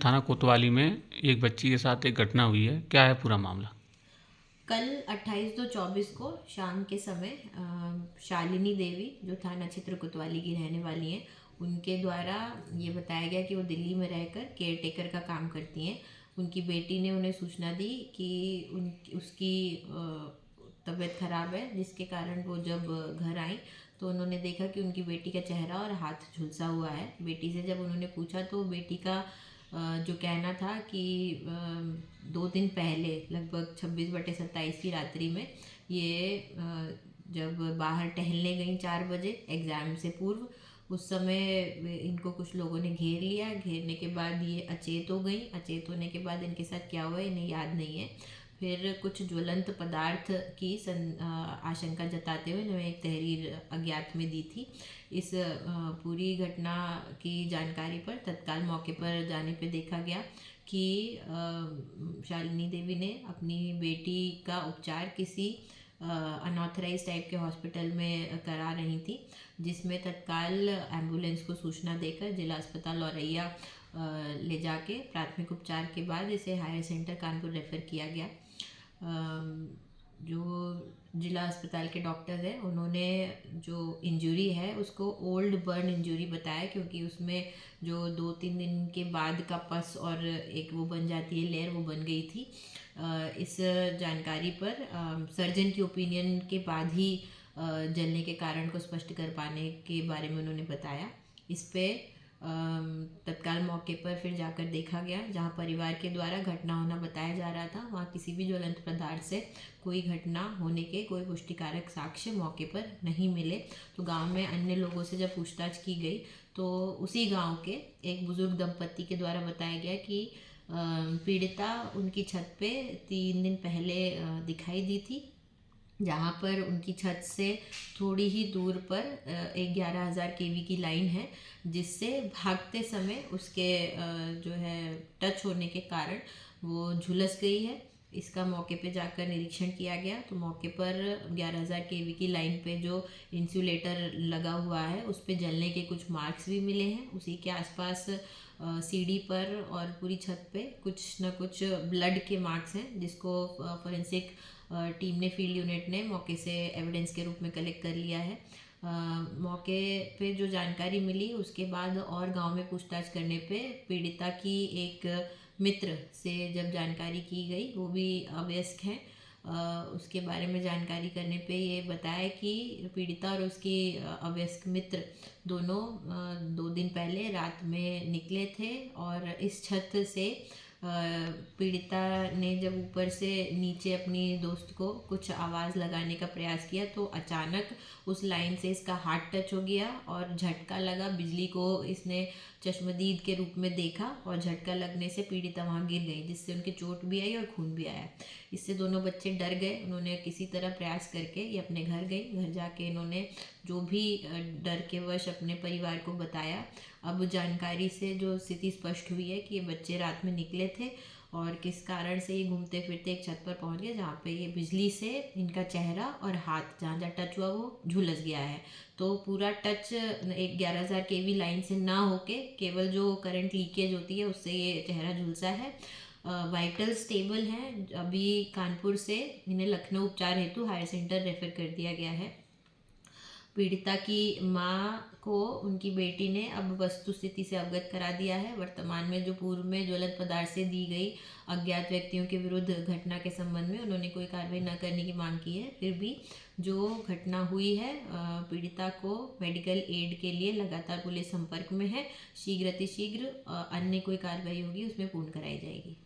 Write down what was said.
थाना कोतवाली में एक बच्ची के साथ एक घटना हुई है, क्या है पूरा मामला? कल 28/2/24 को शाम के समय शालिनी देवी जो थाना क्षेत्र कोतवाली की रहने वाली हैं, उनके द्वारा ये बताया गया कि वो दिल्ली में रहकर केयर टेकर का काम करती हैं। उनकी बेटी ने उन्हें सूचना दी कि उसकी तबीयत खराब है, जिसके कारण वो जब घर आई तो उन्होंने देखा कि उनकी बेटी का चेहरा और हाथ झुलसा हुआ है। बेटी से जब उन्होंने पूछा तो बेटी का जो कहना था कि 2 दिन पहले लगभग 26/27 की रात्रि में ये जब बाहर टहलने गई 4 बजे एग्ज़ाम से पूर्व, उस समय इनको कुछ लोगों ने घेर लिया। घेरने के बाद ये अचेत हो गई। अचेत होने के बाद इनके साथ क्या हुआ इन्हें याद नहीं है। फिर कुछ ज्वलंत पदार्थ की आशंका जताते हुए इन्होंने एक तहरीर अज्ञात में दी थी। इस पूरी घटना की जानकारी पर तत्काल मौके पर जाने पे देखा गया कि शालिनी देवी ने अपनी बेटी का उपचार किसी अनऑथराइज टाइप के हॉस्पिटल में करा रही थी, जिसमें तत्काल एम्बुलेंस को सूचना देकर जिला अस्पताल औरैया ले जाके प्राथमिक उपचार के बाद इसे हायर सेंटर कानपुर रेफ़र किया गया। जो जिला अस्पताल के डॉक्टर हैं उन्होंने जो इंजरी है उसको ओल्ड बर्न इंजरी बताया, क्योंकि उसमें जो 2-3 दिन के बाद का पस और एक वो बन जाती है लेयर, वो बन गई थी। इस जानकारी पर सर्जन की ओपिनियन के बाद ही जलने के कारण को स्पष्ट कर पाने के बारे में उन्होंने बताया। इस पे तत्काल मौके पर फिर जाकर देखा गया, जहां परिवार के द्वारा घटना होना बताया जा रहा था, वहां किसी भी ज्वलंत पदार्थ से कोई घटना होने के कोई पुष्टिकारक साक्ष्य मौके पर नहीं मिले। तो गांव में अन्य लोगों से जब पूछताछ की गई तो उसी गांव के एक बुजुर्ग दंपति के द्वारा बताया गया कि पीड़िता उनकी छत पे 3 दिन पहले दिखाई दी थी, जहाँ पर उनकी छत से थोड़ी ही दूर पर एक 11,000 kV की लाइन है, जिससे भागते समय उसके जो है टच होने के कारण वो झुलस गई है। इसका मौके पे जाकर निरीक्षण किया गया तो मौके पर 11,000 kV की लाइन पे जो इंसुलेटर लगा हुआ है उस पे जलने के कुछ मार्क्स भी मिले हैं। उसी के आसपास सीढ़ी पर और पूरी छत पे कुछ न कुछ ब्लड के मार्क्स हैं, जिसको फोरेंसिक टीम ने, फील्ड यूनिट ने मौके से एविडेंस के रूप में कलेक्ट कर लिया है। मौके पे जो जानकारी मिली उसके बाद और गांव में पूछताछ करने पे पीड़िता की एक मित्र से जब जानकारी की गई, वो भी अवयस्क हैं, उसके बारे में जानकारी करने पे ये बताया कि पीड़िता और उसकी अवयस्क मित्र दोनों 2 दिन पहले रात में निकले थे और इस छत से पीड़िता ने जब ऊपर से नीचे अपनी दोस्त को कुछ आवाज़ लगाने का प्रयास किया तो अचानक उस लाइन से इसका हाथ टच हो गया और झटका लगा। बिजली को इसने चश्मदीद के रूप में देखा और झटका लगने से पीड़िता वहाँ गिर गई, जिससे उनकी चोट भी आई और खून भी आया। इससे दोनों बच्चे डर गए। उन्होंने किसी तरह प्रयास करके ये अपने घर गई। घर जाके इन्होंने जो भी डर के वश अपने परिवार को बताया। अब जानकारी से जो स्थिति स्पष्ट हुई है कि ये बच्चे रात में निकले थे और किस कारण से ये घूमते फिरते एक छत पर पहुंच गए, जहाँ पे ये बिजली से इनका चेहरा और हाथ जहाँ जहाँ टच हुआ वो झुलस गया है। तो पूरा टच एक 11,000 kV लाइन से ना होके केवल जो करंट लीकेज होती है उससे ये चेहरा झुलसा है। वाइटल स्टेबल हैं। अभी कानपुर से इन्हें लखनऊ उपचार हेतु हायर सेंटर रेफर कर दिया गया है। पीड़िता की माँ को उनकी बेटी ने अब वस्तु स्थिति से अवगत करा दिया है। वर्तमान में जो पूर्व में ज्वलंत पदार्थ से दी गई अज्ञात व्यक्तियों के विरुद्ध घटना के संबंध में उन्होंने कोई कार्रवाई न करने की मांग की है। फिर भी जो घटना हुई है, पीड़िता को मेडिकल एड के लिए लगातार पुलिस संपर्क में है। शीघ्र अतिशीघ्र अन्य कोई कार्रवाई होगी उसमें पूर्ण कराई जाएगी।